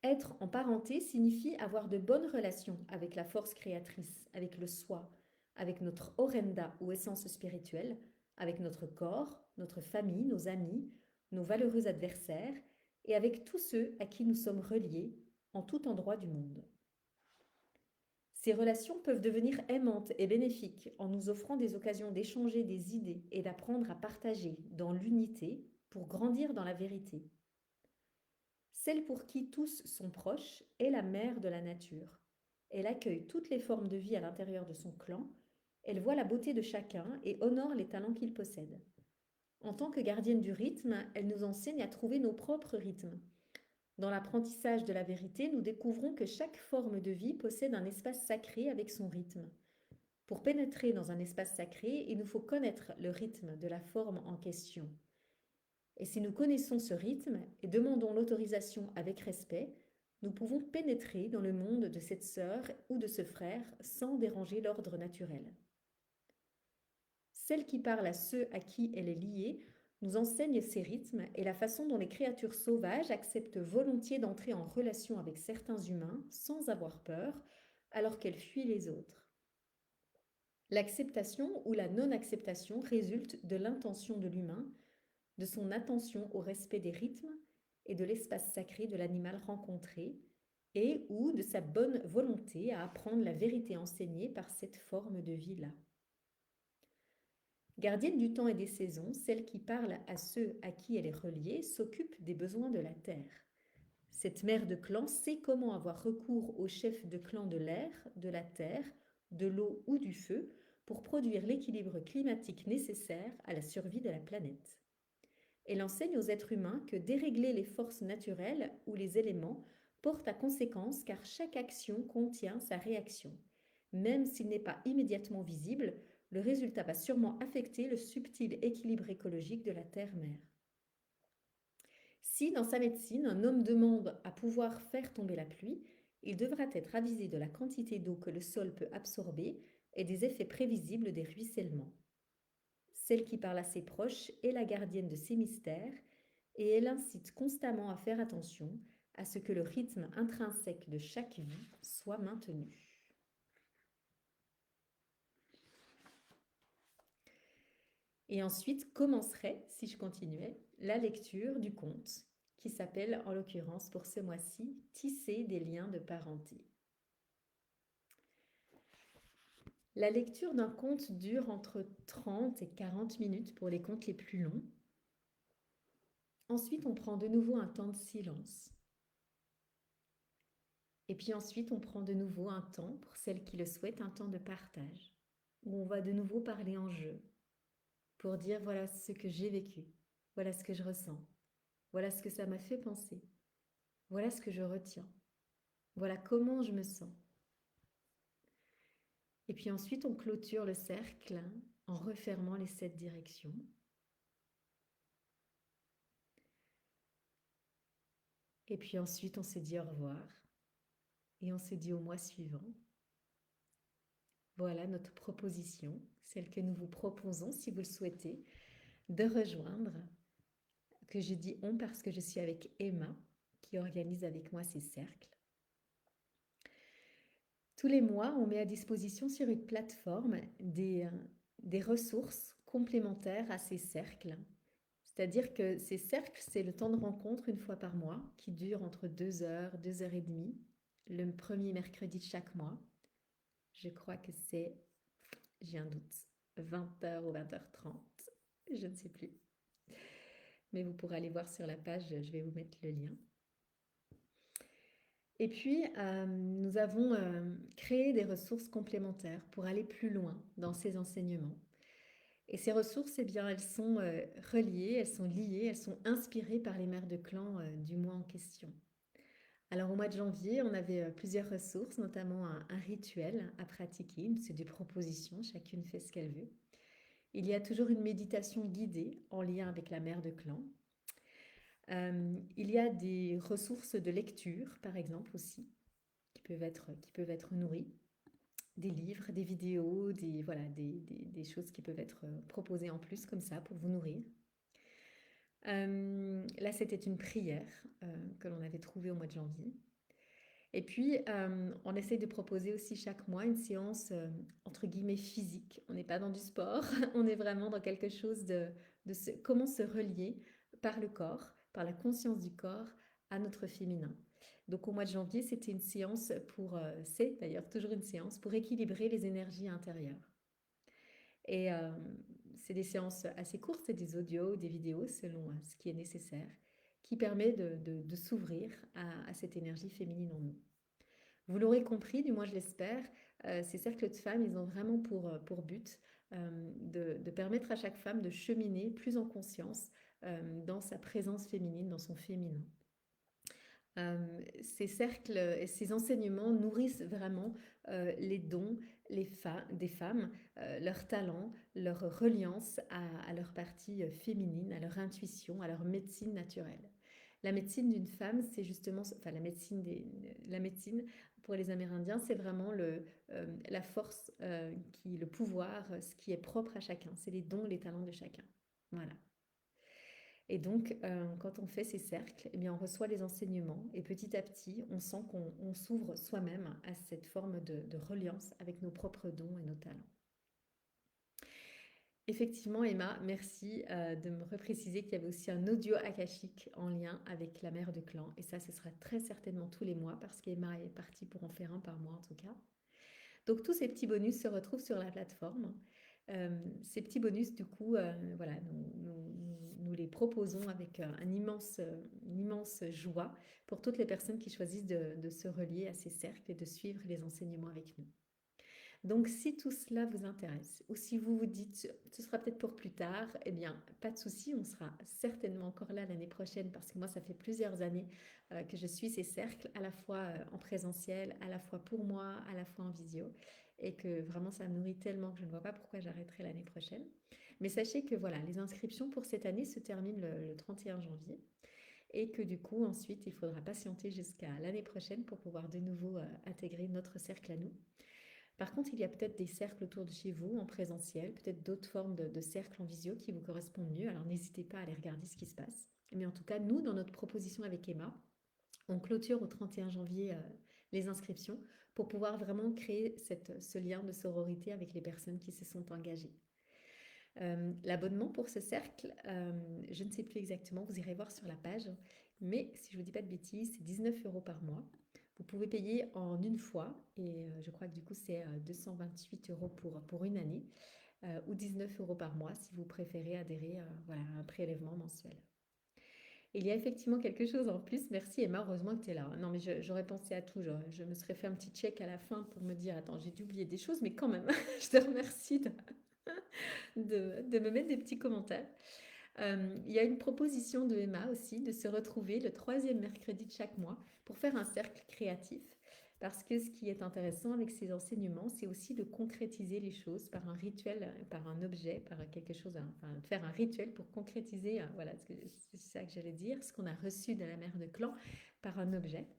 Être en parenté signifie avoir de bonnes relations avec la force créatrice, avec le soi, avec notre orenda ou essence spirituelle, avec notre corps, notre famille, nos amis, nos valeureux adversaires et avec tous ceux à qui nous sommes reliés en tout endroit du monde. Ces relations peuvent devenir aimantes et bénéfiques en nous offrant des occasions d'échanger des idées et d'apprendre à partager dans l'unité pour grandir dans la vérité. Celle pour qui tous sont proches est la mère de la nature. Elle accueille toutes les formes de vie à l'intérieur de son clan, elle voit la beauté de chacun et honore les talents qu'il possède. En tant que gardienne du rythme, elle nous enseigne à trouver nos propres rythmes. Dans l'apprentissage de la vérité, nous découvrons que chaque forme de vie possède un espace sacré avec son rythme. Pour pénétrer dans un espace sacré, il nous faut connaître le rythme de la forme en question. Et si nous connaissons ce rythme et demandons l'autorisation avec respect, nous pouvons pénétrer dans le monde de cette sœur ou de ce frère sans déranger l'ordre naturel. Celle qui parle à ceux à qui elle est liée nous enseigne ces rythmes et la façon dont les créatures sauvages acceptent volontiers d'entrer en relation avec certains humains sans avoir peur, alors qu'elles fuient les autres. L'acceptation ou la non-acceptation résulte de l'intention de l'humain, de son attention au respect des rythmes et de l'espace sacré de l'animal rencontré, et ou de sa bonne volonté à apprendre la vérité enseignée par cette forme de vie-là. Gardienne du temps et des saisons, celle qui parle à ceux à qui elle est reliée s'occupe des besoins de la terre. Cette mère de clan sait comment avoir recours aux chefs de clan de l'air, de la terre, de l'eau ou du feu pour produire l'équilibre climatique nécessaire à la survie de la planète. Elle enseigne aux êtres humains que dérégler les forces naturelles ou les éléments porte à conséquence car chaque action contient sa réaction. Même s'il n'est pas immédiatement visible, le résultat va sûrement affecter le subtil équilibre écologique de la Terre-Mère. Si, dans sa médecine, un homme demande à pouvoir faire tomber la pluie, il devra être avisé de la quantité d'eau que le sol peut absorber et des effets prévisibles des ruissellements. Celle qui parle à ses proches est la gardienne de ces mystères et elle incite constamment à faire attention à ce que le rythme intrinsèque de chaque vie soit maintenu. Et ensuite commencerait, si je continuais, la lecture du conte qui s'appelle, en l'occurrence pour ce mois-ci, Tisser des liens de parenté. La lecture d'un conte dure entre 30 et 40 minutes pour les contes les plus longs. Ensuite, on prend de nouveau un temps de silence. Et puis ensuite, on prend de nouveau un temps, pour celles qui le souhaitent, un temps de partage, où on va de nouveau parler en jeu, pour dire voilà ce que j'ai vécu, voilà ce que je ressens, voilà ce que ça m'a fait penser, voilà ce que je retiens, voilà comment je me sens. Et puis ensuite, on clôture le cercle en refermant les 7 directions. Et puis ensuite, on se dit au revoir et on se dit au mois suivant. Voilà notre proposition, celle que nous vous proposons si vous le souhaitez, de rejoindre, que je dis on parce que je suis avec Emma qui organise avec moi ces cercles. Tous les mois, on met à disposition sur une plateforme des ressources complémentaires à ces cercles. C'est-à-dire que ces cercles, c'est le temps de rencontre une fois par mois qui dure entre 2 heures, 2 heures et demie, le premier mercredi de chaque mois. Je crois que c'est, j'ai un doute, 20 heures ou 20h30, je ne sais plus. Mais vous pourrez aller voir sur la page, je vais vous mettre le lien. Et puis, nous avons créé des ressources complémentaires pour aller plus loin dans ces enseignements. Et ces ressources, eh bien, elles sont reliées, elles sont liées, elles sont inspirées par les mères de clan du mois en question. Alors au mois de janvier, on avait plusieurs ressources, notamment un rituel à pratiquer, c'est des propositions, chacune fait ce qu'elle veut. Il y a toujours une méditation guidée en lien avec la mère de clan. Il y a des ressources de lecture, par exemple aussi, qui peuvent être nourries. Des livres, des vidéos, voilà, des choses qui peuvent être proposées en plus comme ça pour vous nourrir. Là, c'était une prière que l'on avait trouvée au mois de janvier. Et puis, on essaye de proposer aussi chaque mois une séance, entre guillemets, physique. On n'est pas dans du sport, on est vraiment dans quelque chose comment se relier par le corps, par la conscience du corps, à notre féminin. Donc au mois de janvier, c'était une séance c'est d'ailleurs toujours une séance pour équilibrer les énergies intérieures. Et c'est des séances assez courtes, c'est des audios, des vidéos selon ce qui est nécessaire, qui permet de s'ouvrir à cette énergie féminine en nous. Vous l'aurez compris, du moins je l'espère, ces cercles de femmes, ils ont vraiment pour but de permettre à chaque femme de cheminer plus en conscience dans sa présence féminine, dans son féminin. Ces cercles et ces enseignements nourrissent vraiment les dons des femmes, leurs talents, leur reliance à leur partie féminine, à leur intuition, à leur médecine naturelle. La médecine d'une femme, c'est justement, enfin la médecine pour les Amérindiens, c'est vraiment la force, le pouvoir, ce qui est propre à chacun. C'est les dons, les talents de chacun. Voilà. Et donc, quand on fait ces cercles, eh bien, on reçoit les enseignements et petit à petit, on sent qu'on s'ouvre soi-même à cette forme de reliance avec nos propres dons et nos talents. Effectivement, Emma, merci de me repréciser qu'il y avait aussi un audio akashique en lien avec la mère de clan. Et ça, ce sera très certainement tous les mois parce qu'Emma est partie pour en faire un par mois en tout cas. Donc tous ces petits bonus se retrouvent sur la plateforme. Ces petits bonus, du coup, voilà, nous les proposons avec une immense joie pour toutes les personnes qui choisissent de se relier à ces cercles et de suivre les enseignements avec nous. Donc, si tout cela vous intéresse, ou si vous vous dites, ce sera peut-être pour plus tard, eh bien, pas de souci, on sera certainement encore là l'année prochaine, parce que moi, ça fait plusieurs années que je suis ces cercles, à la fois en présentiel, à la fois pour moi, à la fois en visio, et que vraiment, ça me nourrit tellement que je ne vois pas pourquoi j'arrêterai l'année prochaine. Mais sachez que voilà, les inscriptions pour cette année se terminent le 31 janvier. Et que du coup, ensuite, il faudra patienter jusqu'à l'année prochaine pour pouvoir de nouveau intégrer notre cercle à nous. Par contre, il y a peut-être des cercles autour de chez vous en présentiel, peut-être d'autres formes de cercles en visio qui vous correspondent mieux. Alors n'hésitez pas à aller regarder ce qui se passe. Mais en tout cas, nous, dans notre proposition avec Emma, on clôture au 31 janvier les inscriptions pour pouvoir vraiment créer ce lien de sororité avec les personnes qui se sont engagées. L'abonnement pour ce cercle, je ne sais plus exactement, vous irez voir sur la page, mais si je ne vous dis pas de bêtises, c'est 19 € par mois. Vous pouvez payer en une fois, et je crois que du coup c'est 228 € pour une année, ou 19 € par mois si vous préférez adhérer voilà, à un prélèvement mensuel. Il y a effectivement quelque chose en plus. Merci Emma, heureusement que tu es là. Non mais j'aurais pensé à tout, je me serais fait un petit check à la fin pour me dire, attends, j'ai dû oublier des choses, mais quand même, je te remercie de me mettre des petits commentaires. Il y a une proposition de Emma aussi de se retrouver le 3e mercredi de chaque mois pour faire un cercle créatif. Parce que ce qui est intéressant avec ces enseignements, c'est aussi de concrétiser les choses par un rituel, par un objet, par quelque chose, enfin, de faire un rituel pour concrétiser, voilà, c'est ça que j'allais dire, ce qu'on a reçu de la mère de clan par un objet.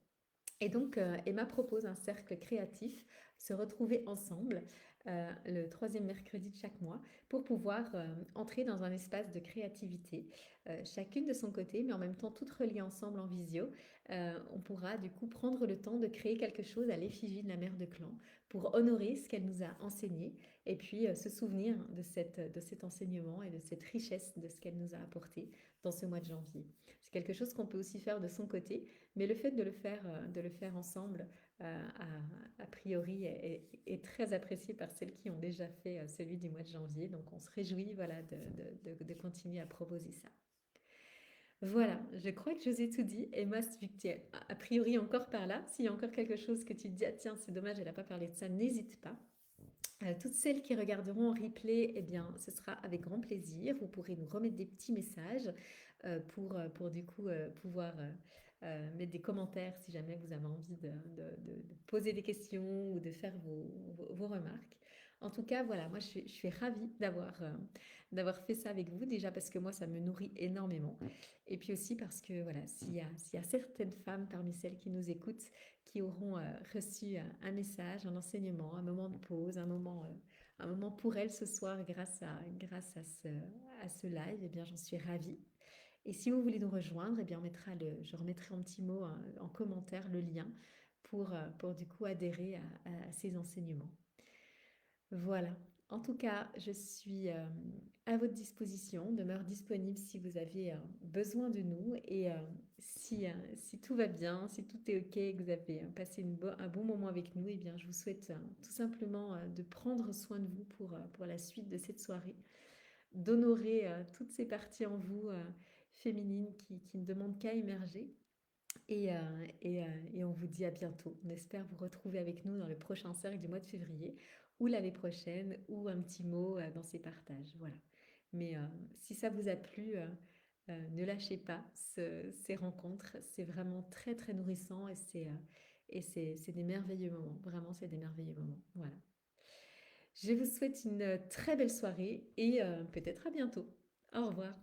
Et donc, Emma propose un cercle créatif, se retrouver ensemble le troisième mercredi de chaque mois pour pouvoir entrer dans un espace de créativité, chacune de son côté, mais en même temps toutes reliées ensemble en visio. On pourra du coup prendre le temps de créer quelque chose à l'effigie de la mère de clan pour honorer ce qu'elle nous a enseigné et puis se souvenir de cet enseignement et de cette richesse de ce qu'elle nous a apporté dans ce mois de janvier. C'est quelque chose qu'on peut aussi faire de son côté, mais le fait de le faire ensemble, a priori, est très apprécié par celles qui ont déjà fait celui du mois de janvier. Donc, on se réjouit voilà, de continuer à proposer ça. Voilà, je crois que je vous ai tout dit. Emma, vu que tu es a priori encore par là, s'il y a encore quelque chose que tu te dis, ah tiens, c'est dommage, elle n'a pas parlé de ça, n'hésite pas. Toutes celles qui regarderont en replay, eh bien, ce sera avec grand plaisir. Vous pourrez nous remettre des petits messages pour du coup pouvoir mettre des commentaires si jamais vous avez envie de poser des questions ou de faire vos remarques. En tout cas, voilà, moi je suis ravie d'avoir fait ça avec vous, déjà parce que moi ça me nourrit énormément. Et puis aussi parce que voilà, s'il y a certaines femmes parmi celles qui nous écoutent qui auront reçu un message, un enseignement, un moment de pause, un moment pour elles ce soir grâce à ce live, eh bien j'en suis ravie. Et si vous voulez nous rejoindre, eh bien je remettrai un petit mot en commentaire le lien pour du coup adhérer à ces enseignements. Voilà. En tout cas, je suis à votre disposition, demeure disponible si vous avez besoin de nous et si tout va bien, si tout est OK, que vous avez passé un bon moment avec nous, eh bien, je vous souhaite tout simplement de prendre soin de vous pour la suite de cette soirée, d'honorer toutes ces parties en vous féminines qui ne demandent qu'à émerger. Et on vous dit à bientôt. On espère vous retrouver avec nous dans le prochain cercle du mois de février ou l'année prochaine ou un petit mot dans ces partages. Voilà. Mais si ça vous a plu, ne lâchez pas ces rencontres. C'est vraiment très très nourrissant et c'est des merveilleux moments. Vraiment, c'est des merveilleux moments. Voilà. Je vous souhaite une très belle soirée et peut-être à bientôt. Au revoir.